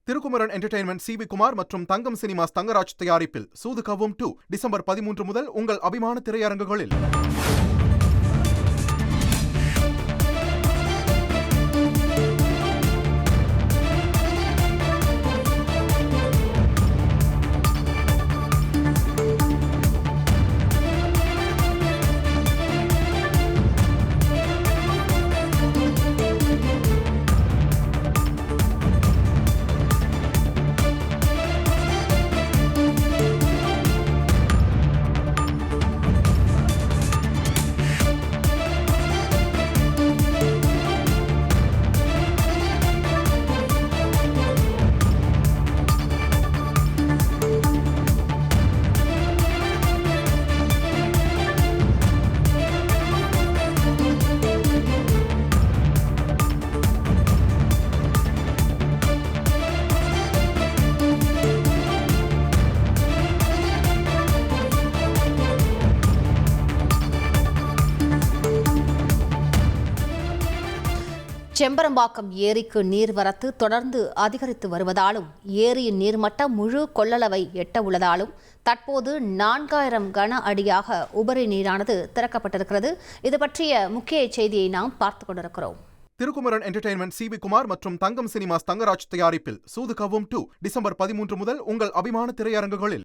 Thirukumaran entertainment CV. Kumar மற்றும் தங்கம் cinemas Thangaraj தயாரிப்பில் சூது கவ்வும் 2 December 13 முதல் உங்கள் அபிமான திரையரங்குகளில். செம்பரம்பாக்கம் ஏரிக்கு நீர்வரத்து தொடர்ந்து அதிகரித்து வருவதாலும் ஏரியின் நீர்மட்டம் முழு கொள்ளளவை எட்ட உள்ளதாலும் தற்போது 4000 கன அடியாக உபரி நீரானது திறக்கப்பட்டிருக்கிறது. இது பற்றிய முக்கிய செய்தியை நாம் பார்த்துக் கொண்டிருக்கிறோம். Thirukumaran entertainment CV. குமார் மற்றும் தங்கம் சினிமாஸ் தங்கராஜ் தயாரிப்பில் சூது கவ்வும் 2 டிசம்பர் 13 முதல் உங்கள் அபிமான திரையரங்குகளில்.